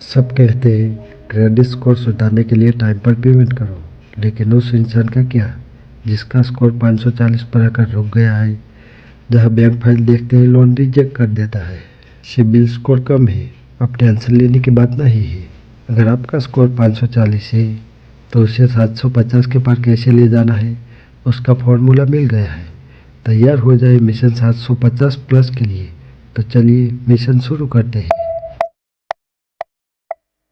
सब कहते हैं क्रेडिट स्कोर सुधारने के लिए टाइम पर पेमेंट करो, लेकिन उस इंसान का क्या जिसका स्कोर 540 पर आकर रुक गया है, जहां बैंक फाइल देखते ही लोन रिजेक्ट कर देता है। सिबिल स्कोर कम है, अब टेंशन लेने की बात नहीं है। अगर आपका स्कोर 540 है तो उसे 750 के पार कैसे ले जाना है, उसका फॉर्मूला मिल गया है। तैयार हो जाए मिशन 750 प्लस के लिए। तो चलिए मिशन शुरू करते हैं।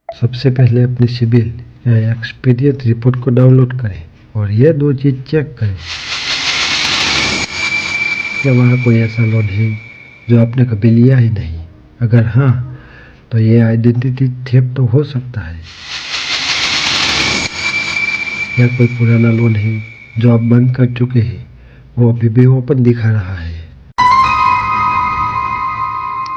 सबसे पहले अपनी सिबिल या एक्सपीरियंस रिपोर्ट को डाउनलोड करें और ये दो चीज़ चेक करें। क्या वहाँ कोई ऐसा लोन है जो आपने कभी लिया ही नहीं? अगर हाँ, तो ये आइडेंटिटी थेफ्ट तो हो सकता है। या कोई पुराना लोन है जो आप बंद कर चुके हैं, वो अभी भी ओपन दिखा रहा है।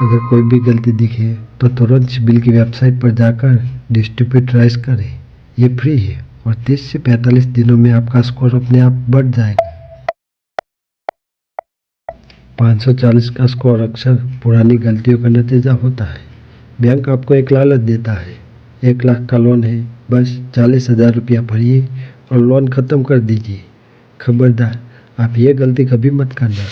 अगर कोई भी गलती दिखे तो तुरंत सिबिल की वेबसाइट पर जाकर डिस्प्यूट राइज करें। ये फ्री है और 30 से 45 दिनों में आपका स्कोर अपने आप बढ़ जाएगा। 540 का स्कोर अक्सर पुरानी गलतियों का नतीजा होता है। बैंक आपको एक लालच देता है, 1 लाख का लोन है, बस 40,000 रुपया भरिए और लोन खत्म कर दीजिए। खबरदार, आप ये गलती कभी मत करना।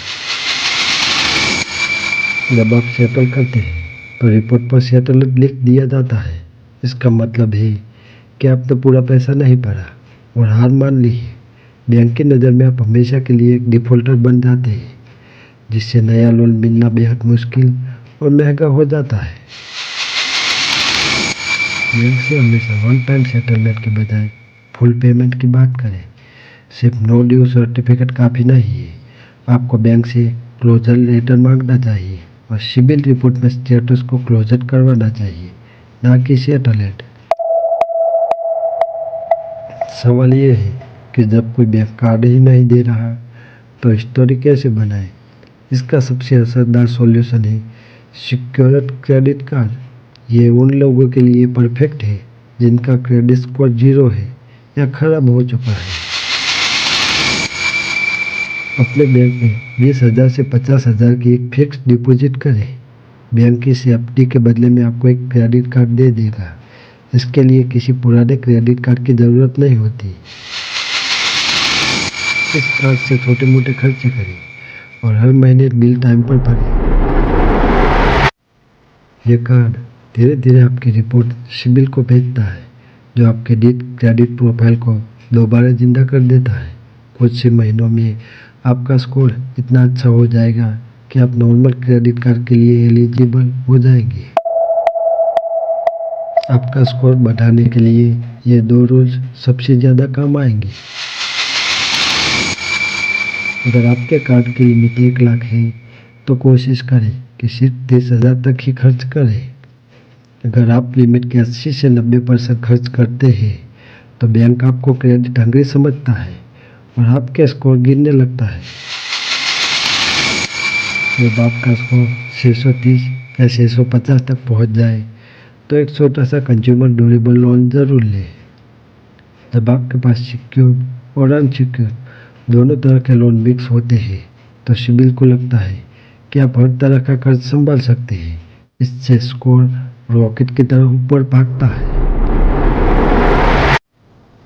जब आप सेटल करते हैं तो रिपोर्ट पर सेटल लिख दिया जाता है। इसका मतलब है कि आपने पूरा पैसा नहीं भरा और हार मान ली है। बैंक की नज़र में आप हमेशा के लिए एक डिफॉल्टर बन जाते हैं, जिससे नया लोन मिलना बेहद मुश्किल और महंगा हो जाता है। बैंक से हमेशा वन टाइम सेटलमेंट के बजाय फुल पेमेंट की बात करें। सिर्फ नो ड्यू सर्टिफिकेट काफ़ी नहीं है, आपको बैंक से क्लोजर लेटर मांगना चाहिए और सिबिल रिपोर्ट में स्टेटस को क्लोजर करवाना चाहिए, ना कि सेटलमेंट। सवाल ये है कि जब कोई बैंक कार्ड ही नहीं दे रहा तो स्टोरी कैसे बनाए? इसका सबसे असरदार सॉल्यूशन है सिक्योर्ड क्रेडिट कार्ड। ये उन लोगों के लिए परफेक्ट है जिनका क्रेडिट स्कोर 0 है या खराब हो चुका है। अपने बैंक में 20,000 से 50,000 की एक फिक्स डिपॉजिट करें। बैंक इस एफडी के बदले में आपको एक क्रेडिट कार्ड दे देगा। इसके लिए किसी पुराने क्रेडिट कार्ड की ज़रूरत नहीं होती। इस कार्ड से छोटे मोटे खर्चे करें और हर महीने बिल टाइम पर भरें। यह कार्ड धीरे धीरे आपकी रिपोर्ट सिबिल को भेजता है, जो आपके क्रेडिट प्रोफाइल को दोबारा जिंदा कर देता है। कुछ से महीनों में आपका स्कोर इतना अच्छा हो जाएगा कि आप नॉर्मल क्रेडिट कार्ड के लिए एलिजिबल हो जाएंगे। आपका स्कोर बढ़ाने के लिए ये 2 रूल्स सबसे ज़्यादा काम आएंगे। अगर आपके कार्ड की लिमिट 1 लाख है तो कोशिश करें कि सिर्फ 30,000 तक ही खर्च करें। अगर आप लिमिट के 80 से 90% खर्च करते हैं तो बैंक आपको क्रेडिट हंग्री समझता है और आपके स्कोर गिरने लगता है। जब आपका स्कोर 630 या 650 तक पहुंच जाए तो एक छोटा सा कंज्यूमर ड्यूरेबल लोन जरूर लें। जब आपके पास सिक्योर और अनसिक्योर दोनों तरह के लोन मिक्स होते हैं तो सिबिल को लगता है कि आप हर तरह का कर्ज संभाल सकते हैं। इससे स्कोर रॉकेट की तरह ऊपर भागता है।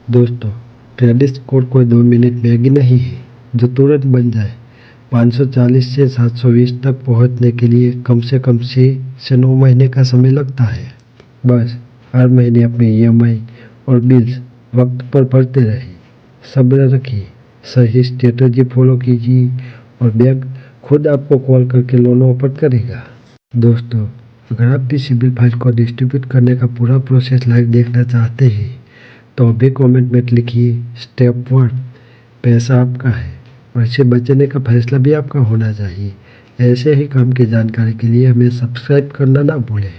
दोस्तों, क्रेडिट स्कोर कोई 2 मिनट मैगी नहीं है जो तुरंत बन जाए। 540 से 720 तक पहुंचने के लिए कम से कम 6 से 9 महीने का समय लगता है। बस हर महीने अपने ईएमआई और बिल्स वक्त पर भरते रहें, सब्र रखिए, सही स्ट्रेटजी फॉलो कीजिए और बैंक खुद आपको कॉल करके लोन ऑफर करेगा। दोस्तों, अगर आप भी सिबिल फाइल को डिस्ट्रीब्यूट करने का पूरा प्रोसेस लाइव देखना चाहते हैं तो अभी कमेंट में लिखिए स्टेप 1, पैसा आपका है और इसे बचाने का फैसला भी आपका होना चाहिए। ऐसे ही काम की जानकारी के लिए हमें सब्सक्राइब करना ना भूलें।